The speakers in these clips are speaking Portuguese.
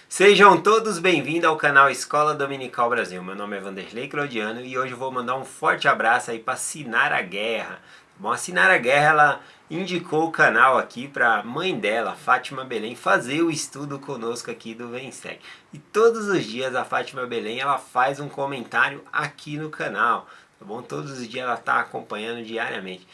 Sejam todos bem-vindos ao canal Escola Dominical Brasil. Meu nome é Vanderlei Claudiano e hoje eu vou mandar um forte abraço aí para Sinara Guerra. Bom, a Sinara Guerra, ela indicou o canal aqui para a mãe dela, Fátima Belém, fazer o estudo conosco aqui do Venceg. E todos os dias a Fátima Belém, ela faz um comentário aqui no canal. Tá bom? Todos os dias ela está acompanhando diariamente.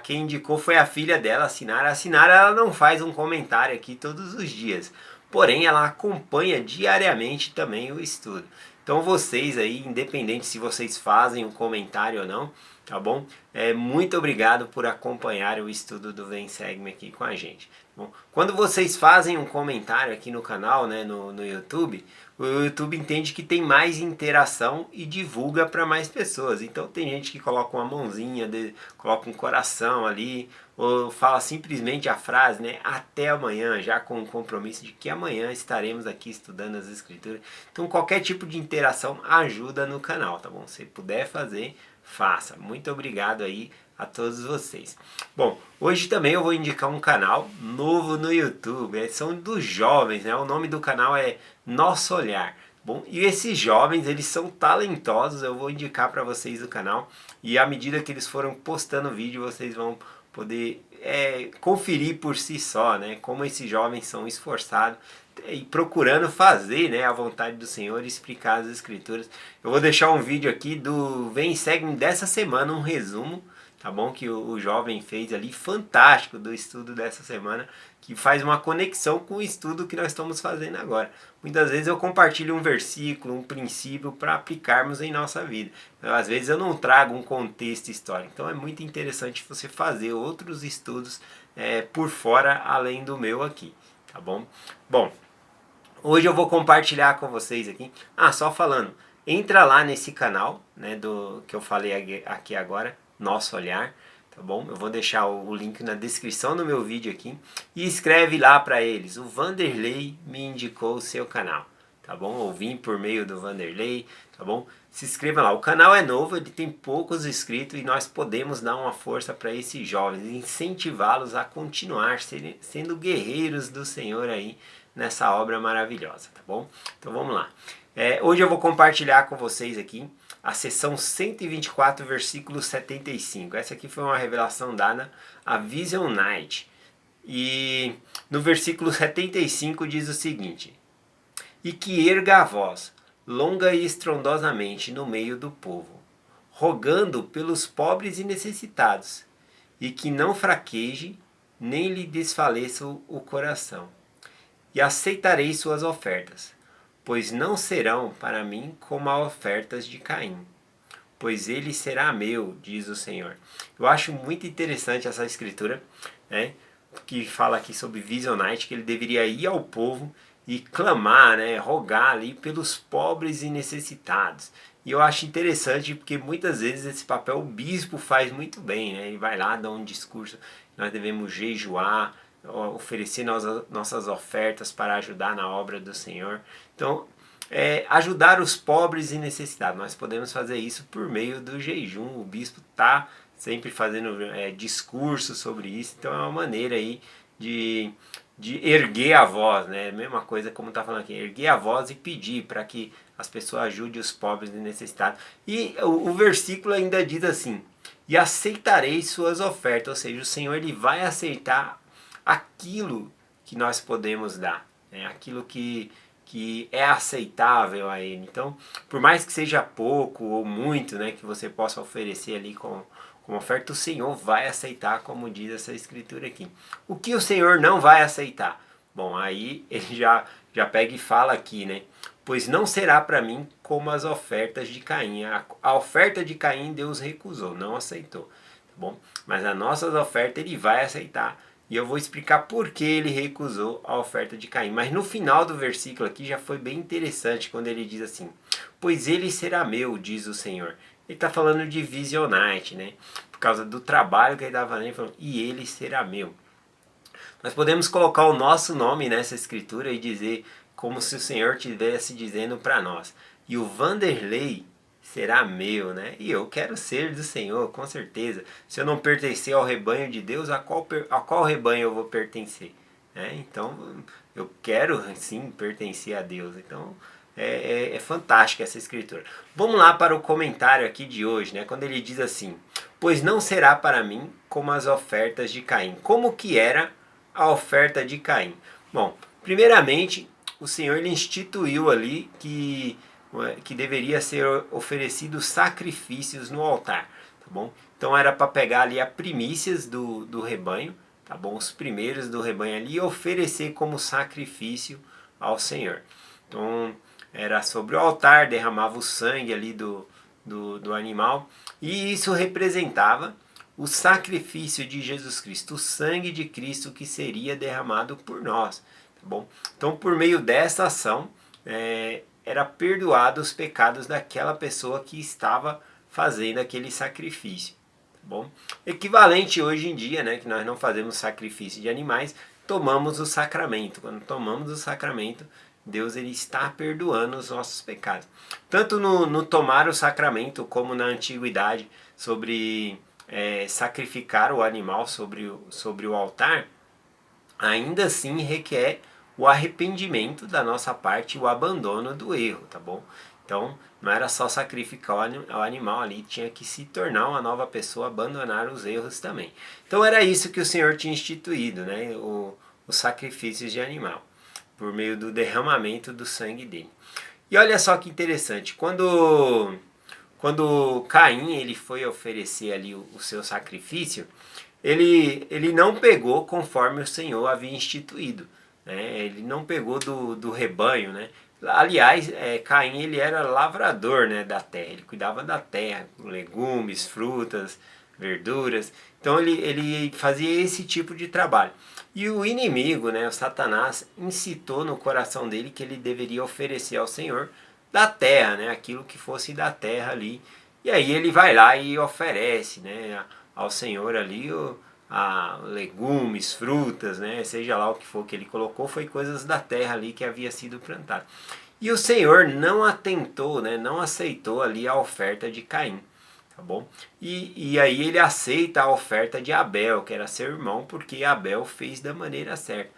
Quem indicou foi a filha dela, a Sinara. A Sinara, ela não faz um comentário aqui todos os dias, porém ela acompanha diariamente também o estudo. Então vocês aí, independente se vocês fazem um comentário ou não, tá bom? Muito obrigado por acompanhar o estudo do Venceg-me aqui com a gente. Bom, quando vocês fazem um comentário aqui no canal, né, no YouTube, o YouTube entende que tem mais interação e divulga para mais pessoas. Então tem gente que coloca uma mãozinha, coloca um coração ali, ou fala simplesmente a frase, né, até amanhã, já com o compromisso de que amanhã estaremos aqui estudando as escrituras. Então qualquer tipo de interação ajuda no canal, tá bom? Se puder fazer, faça. Muito obrigado aí a todos vocês. Bom, hoje também eu vou indicar um canal novo no YouTube, são dos jovens, né? O nome do canal é Nosso Olhar. Bom, e esses jovens, eles são talentosos, eu vou indicar para vocês o canal e à medida que eles foram postando vídeo, vocês vão poder conferir por si só, né? Como esses jovens são esforçados e procurando fazer, né, a vontade do Senhor e explicar as Escrituras. Eu vou deixar um vídeo aqui do Vem Segue dessa semana, um resumo, tá bom? Que o jovem fez ali, fantástico, do estudo dessa semana, que faz uma conexão com o estudo que nós estamos fazendo agora. Muitas vezes eu compartilho um versículo, um princípio para aplicarmos em nossa vida. Às vezes eu não trago um contexto histórico, então é muito interessante você fazer outros estudos por fora, além do meu aqui, tá bom? Bom, hoje eu vou compartilhar com vocês aqui. Só falando, entra lá nesse canal, né, do que eu falei aqui agora, Nosso Olhar, tá bom? Eu vou deixar o link na descrição do meu vídeo aqui e escreve lá para eles. O Vanderlei me indicou o seu canal, tá bom? Eu vim por meio do Vanderlei, tá bom? Se inscreva lá. O canal é novo, ele tem poucos inscritos e nós podemos dar uma força para esses jovens, incentivá-los a continuar sendo guerreiros do Senhor aí nessa obra maravilhosa, tá bom? Então vamos lá. Hoje eu vou compartilhar com vocês aqui a seção 124, versículo 75. Essa aqui foi uma revelação dada a Vision Night. E no versículo 75 diz o seguinte: E que erga a voz, longa e estrondosamente no meio do povo, rogando pelos pobres e necessitados, e que não fraqueje, nem lhe desfaleça o coração. E aceitarei suas ofertas, pois não serão para mim como as ofertas de Caim, pois ele será meu, diz o Senhor. Eu acho muito interessante essa escritura, né, que fala aqui sobre Visionite, que ele deveria ir ao povo e clamar, né, rogar ali pelos pobres e necessitados. E eu acho interessante porque muitas vezes esse papel o bispo faz muito bem, né? Ele vai lá, dá um discurso, nós devemos jejuar, oferecer nossas ofertas para ajudar na obra do Senhor. Então, ajudar os pobres e necessitados. Nós podemos fazer isso por meio do jejum. O bispo está sempre fazendo discurso sobre isso. Então é uma maneira aí de erguer a voz, né? Mesma coisa como está falando aqui, erguer a voz e pedir para que as pessoas ajudem os pobres e necessitados. E o versículo ainda diz assim: e aceitarei suas ofertas, ou seja, o Senhor ele vai aceitar aquilo que nós podemos dar, né? Aquilo que é aceitável a Ele. Então, por mais que seja pouco ou muito, né, que você possa oferecer ali como oferta, o Senhor vai aceitar, como diz essa escritura aqui. O que o Senhor não vai aceitar? Bom, aí ele já pega e fala aqui, né? Pois não será para mim como as ofertas de Caim. A oferta de Caim Deus recusou, não aceitou. Tá bom? Mas as nossas ofertas ele vai aceitar. E eu vou explicar por que ele recusou a oferta de Caim. Mas no final do versículo aqui já foi bem interessante quando ele diz assim: pois ele será meu, diz o Senhor. Ele está falando de Visionite, né? Por causa do trabalho que ele estava fazendo, ele falou, e ele será meu. Nós podemos colocar o nosso nome nessa escritura e dizer como se o Senhor estivesse dizendo para nós: e o Vanderlei será meu, né? E eu quero ser do Senhor, com certeza. Se eu não pertencer ao rebanho de Deus, a qual rebanho eu vou pertencer? Então, eu quero sim pertencer a Deus. Então é fantástica essa escritura. Vamos lá para o comentário aqui de hoje, né? Quando ele diz assim: pois não será para mim como as ofertas de Caim. Como que era a oferta de Caim? Bom, primeiramente, o Senhor ele instituiu ali que deveria ser oferecido sacrifícios no altar, tá bom? Então era para pegar ali as primícias do rebanho, tá bom? Os primeiros do rebanho ali e oferecer como sacrifício ao Senhor. Então era sobre o altar, derramava o sangue ali do animal, e isso representava o sacrifício de Jesus Cristo, o sangue de Cristo que seria derramado por nós, tá bom? Então por meio dessa ação era perdoado os pecados daquela pessoa que estava fazendo aquele sacrifício, tá bom? Equivalente hoje em dia, né, que nós não fazemos sacrifício de animais, tomamos o sacramento. Quando tomamos o sacramento, Deus ele está perdoando os nossos pecados. Tanto no tomar o sacramento, como na antiguidade, sobre sacrificar o animal sobre o altar, ainda assim requer o arrependimento da nossa parte, o abandono do erro, tá bom? Então, não era só sacrificar o animal ali, tinha que se tornar uma nova pessoa, abandonar os erros também. Então, era isso que o Senhor tinha instituído, né? Os sacrifícios de animal, por meio do derramamento do sangue dele. E olha só que interessante, quando Caim ele foi oferecer ali o seu sacrifício, ele não pegou conforme o Senhor havia instituído, né? Ele não pegou do rebanho, né? Aliás, Caim ele era lavrador, né, da terra, ele cuidava da terra, legumes, frutas, verduras. Então ele fazia esse tipo de trabalho. E o inimigo, né, o Satanás, incitou no coração dele que ele deveria oferecer ao Senhor da terra, né, aquilo que fosse da terra ali. E aí ele vai lá e oferece, né, ao Senhor ali legumes, frutas, né, seja lá o que for que ele colocou, foi coisas da terra ali que havia sido plantado. E o Senhor não atentou, né, não aceitou ali a oferta de Caim, tá bom? E aí ele aceita a oferta de Abel, que era seu irmão, porque Abel fez da maneira certa.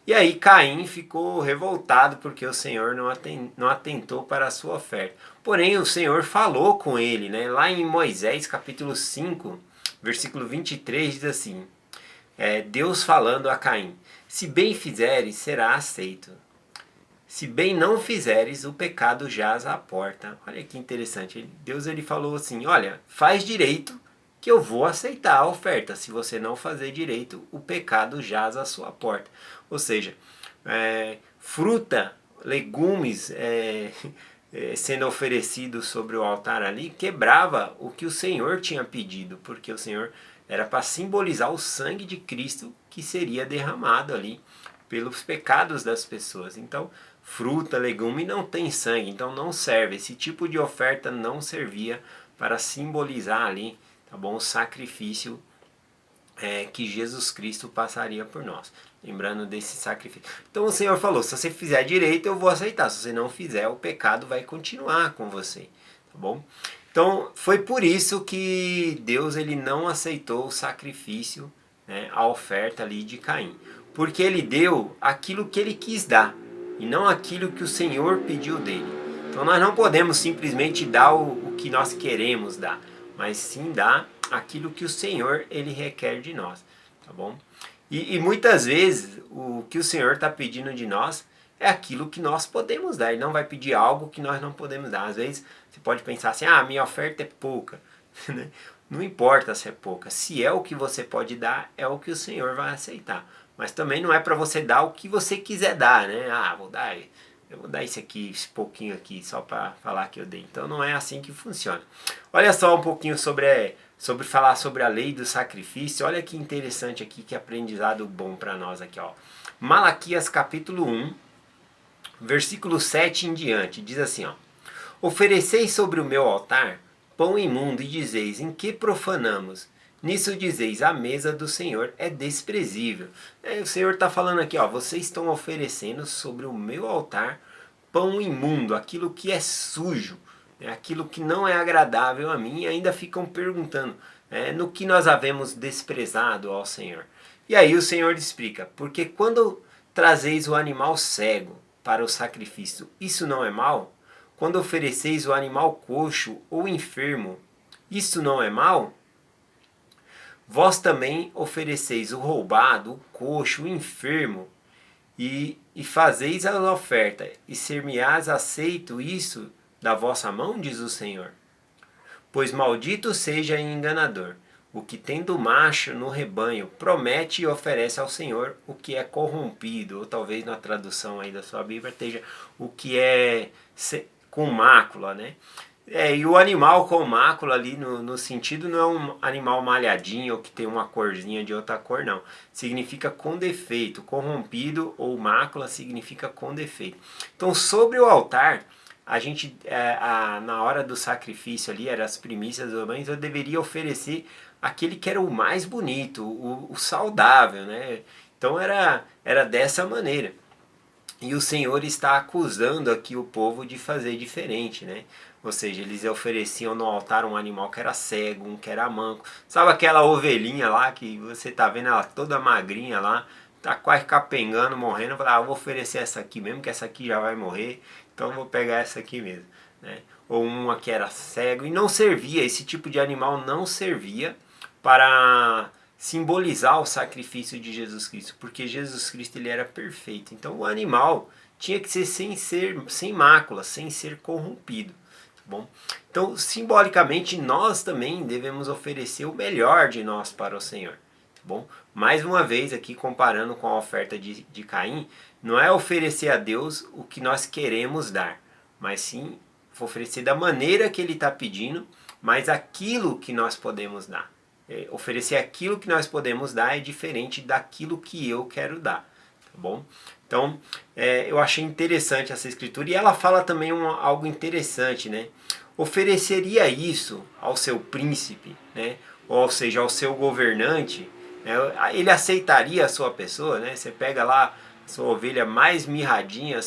E aí Caim ficou revoltado porque o Senhor não atentou para a sua oferta. Porém o Senhor falou com ele, né? Lá em Moisés capítulo 5, versículo 23 diz assim, Deus falando a Caim: se bem fizeres, será aceito. Se bem não fizeres, o pecado jaz à porta. Olha que interessante. Deus ele falou assim, olha, faz direito que eu vou aceitar a oferta. Se você não fazer direito, o pecado jaz à sua porta. Ou seja, fruta, legumes sendo oferecidos sobre o altar ali, quebrava o que o Senhor tinha pedido, porque o Senhor era para simbolizar o sangue de Cristo que seria derramado ali pelos pecados das pessoas. Então, fruta, legume não tem sangue, então não serve. Esse tipo de oferta não servia para simbolizar ali, tá bom, o sacrifício que Jesus Cristo passaria por nós. Lembrando desse sacrifício. Então o Senhor falou, se você fizer direito eu vou aceitar, se você não fizer o pecado vai continuar com você, tá bom? Então foi por isso que Deus ele não aceitou o sacrifício, né, a oferta ali de Caim. Porque ele deu aquilo que ele quis dar e não aquilo que o Senhor pediu dele. Então nós não podemos simplesmente dar o que nós queremos dar, mas sim dar aquilo que o Senhor ele requer de nós, tá bom? E muitas vezes o que o Senhor está pedindo de nós é aquilo que nós podemos dar. Ele não vai pedir algo que nós não podemos dar. Às vezes você pode pensar assim, minha oferta é pouca. Não importa se é pouca. Se é o que você pode dar, é o que o Senhor vai aceitar. Mas também não é para você dar o que você quiser dar, né? Eu vou dar esse pouquinho aqui, só para falar que eu dei. Então não é assim que funciona. Olha só um pouquinho sobre falar sobre a lei do sacrifício. Olha que interessante aqui, que aprendizado bom para nós aqui, ó. Malaquias capítulo 1, versículo 7 em diante, diz assim, ó: ofereceis sobre o meu altar pão imundo e dizeis, em que profanamos? Nisso dizeis, a mesa do Senhor é desprezível. O Senhor está falando aqui, ó, vocês estão oferecendo sobre o meu altar pão imundo, aquilo que é sujo, aquilo que não é agradável a mim, e ainda ficam perguntando no que nós havemos desprezado ao Senhor. E aí o Senhor explica, porque quando trazeis o animal cego para o sacrifício, isso não é mal? Quando ofereceis o animal coxo ou enfermo, isso não é mal? Vós também ofereceis o roubado, o coxo, o enfermo, e fazeis a oferta, e ser-me-ás aceito isso da vossa mão, diz o Senhor. Pois maldito seja enganador, o que tendo macho no rebanho, promete e oferece ao Senhor o que é corrompido, ou talvez na tradução aí da sua Bíblia esteja o que é com mácula, né? E o animal com mácula ali no sentido não é um animal malhadinho ou que tem uma corzinha de outra cor, não. Significa com defeito. Corrompido ou mácula significa com defeito. Então, sobre o altar, a gente, na hora do sacrifício ali, eram as primícias do banho, eu deveria oferecer aquele que era o mais bonito, o saudável, né? Então era dessa maneira. E o Senhor está acusando aqui o povo de fazer diferente, né? Ou seja, eles ofereciam no altar um animal que era cego, um que era manco. Sabe aquela ovelhinha lá que você tá vendo ela toda magrinha lá, tá quase capengando, morrendo. Fala, eu vou oferecer essa aqui mesmo, que essa aqui já vai morrer, então eu vou pegar essa aqui mesmo, né? Ou uma que era cego e não servia, esse tipo de animal não servia para simbolizar o sacrifício de Jesus Cristo, porque Jesus Cristo ele era perfeito. Então o animal tinha que ser sem mácula, sem ser corrompido, tá bom? Então simbolicamente nós também devemos oferecer o melhor de nós para o Senhor, tá bom? Mais uma vez aqui comparando com a oferta de Caim, não é oferecer a Deus o que nós queremos dar, mas sim oferecer da maneira que Ele está pedindo, mas aquilo que nós podemos dar. Oferecer aquilo que nós podemos dar é diferente daquilo que eu quero dar, tá bom? Então, eu achei interessante essa escritura e ela fala também algo interessante, né? Ofereceria isso ao seu príncipe, né? Ou seja, ao seu governante, né? Ele aceitaria a sua pessoa, né? Você pega lá a sua ovelha mais mirradinha,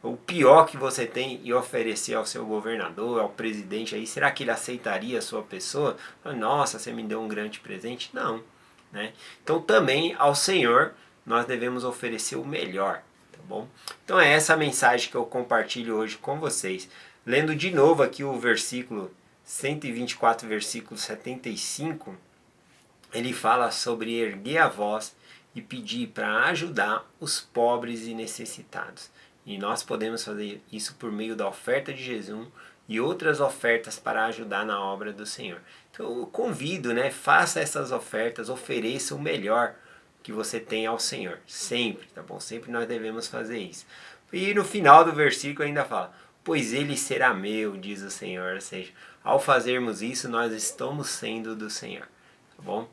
o pior que você tem e oferecer ao seu governador, ao presidente aí, será que ele aceitaria a sua pessoa? Nossa, você me deu um grande presente? Não, né? Então também ao Senhor nós devemos oferecer o melhor, tá bom? Então é essa a mensagem que eu compartilho hoje com vocês. Lendo de novo aqui o versículo 124, versículo 75, ele fala sobre erguer a voz e pedir para ajudar os pobres e necessitados. E nós podemos fazer isso por meio da oferta de Jesus e outras ofertas para ajudar na obra do Senhor. Então eu convido, né? Faça essas ofertas, ofereça o melhor que você tem ao Senhor. Sempre, tá bom? Sempre nós devemos fazer isso. E no final do versículo ainda fala, pois ele será meu, diz o Senhor. Ou seja, ao fazermos isso, nós estamos sendo do Senhor. Tá bom?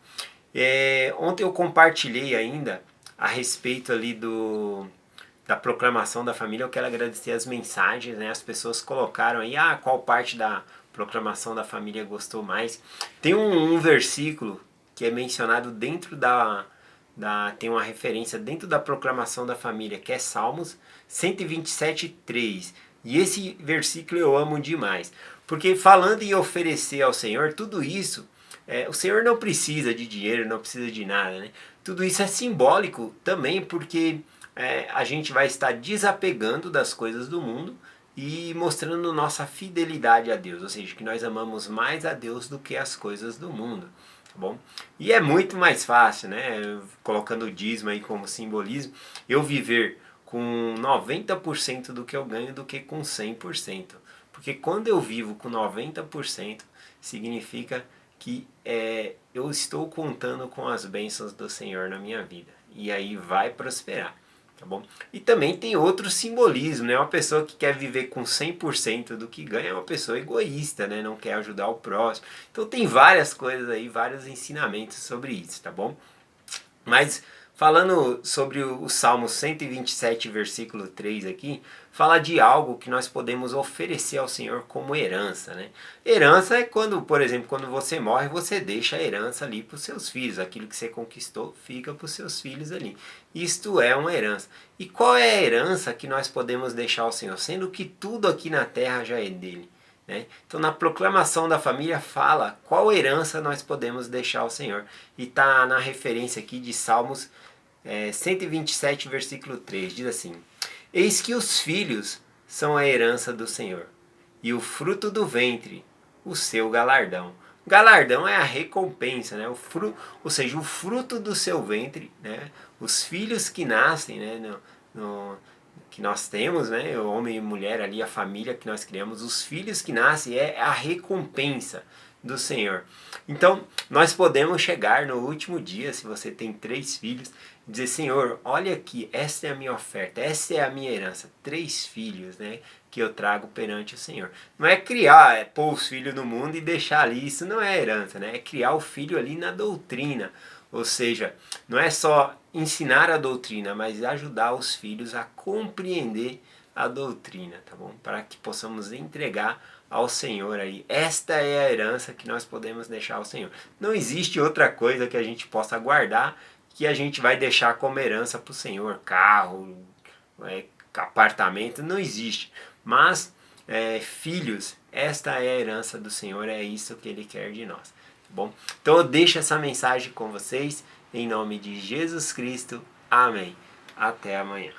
Ontem eu compartilhei ainda a respeito ali da proclamação da família. Eu quero agradecer as mensagens, né? As pessoas colocaram aí, qual parte da proclamação da família gostou mais. Tem um versículo que é mencionado dentro tem uma referência dentro da proclamação da família, que é Salmos 127:3. E esse versículo eu amo demais, porque falando em oferecer ao Senhor, tudo isso, o Senhor não precisa de dinheiro, não precisa de nada, né? Tudo isso é simbólico também, porque a gente vai estar desapegando das coisas do mundo e mostrando nossa fidelidade a Deus, ou seja, que nós amamos mais a Deus do que as coisas do mundo, tá bom? E é muito mais fácil, né? Colocando o dízimo aí como simbolismo, eu viver com 90% do que eu ganho do que com 100%. Porque quando eu vivo com 90%, significa que eu estou contando com as bênçãos do Senhor na minha vida. E aí vai prosperar. Tá bom? E também tem outro simbolismo, né? Uma pessoa que quer viver com 100% do que ganha é uma pessoa egoísta, né? Não quer ajudar o próximo. Então tem várias coisas aí, vários ensinamentos sobre isso, tá bom? Mas falando sobre o Salmo 127, versículo 3 aqui, fala de algo que nós podemos oferecer ao Senhor como herança, né? Herança é quando, por exemplo, quando você morre, você deixa a herança ali para os seus filhos. Aquilo que você conquistou fica para os seus filhos ali. Isto é uma herança. E qual é a herança que nós podemos deixar ao Senhor? Sendo que tudo aqui na terra já é dele. Né? Então na proclamação da família fala qual herança nós podemos deixar ao Senhor. E está na referência aqui de Salmos 127, versículo 3, diz assim: Eis que os filhos são a herança do Senhor, e o fruto do ventre, o seu galardão. O galardão é a recompensa, né? Ou seja, o fruto do seu ventre, né? Os filhos que nascem, né? Que nós temos, né? O homem e mulher ali, a família que nós criamos, os filhos que nascem é a recompensa do Senhor. Então, nós podemos chegar no último dia, se você tem 3 filhos, e dizer: Senhor, olha aqui, essa é a minha oferta, essa é a minha herança, 3 filhos, né, que eu trago perante o Senhor. Não é criar, pôr os filhos no mundo e deixar ali, isso não é herança, né? É criar o filho ali na doutrina. Ou seja, não é só ensinar a doutrina, mas ajudar os filhos a compreender a doutrina, tá bom? Para que possamos entregar ao Senhor aí. Esta é a herança que nós podemos deixar ao Senhor. Não existe outra coisa que a gente possa guardar que a gente vai deixar como herança para o Senhor. Carro, apartamento, não existe. Mas filhos, esta é a herança do Senhor, é isso que Ele quer de nós. Tá bom? Então eu deixo essa mensagem com vocês, em nome de Jesus Cristo. Amém. Até amanhã.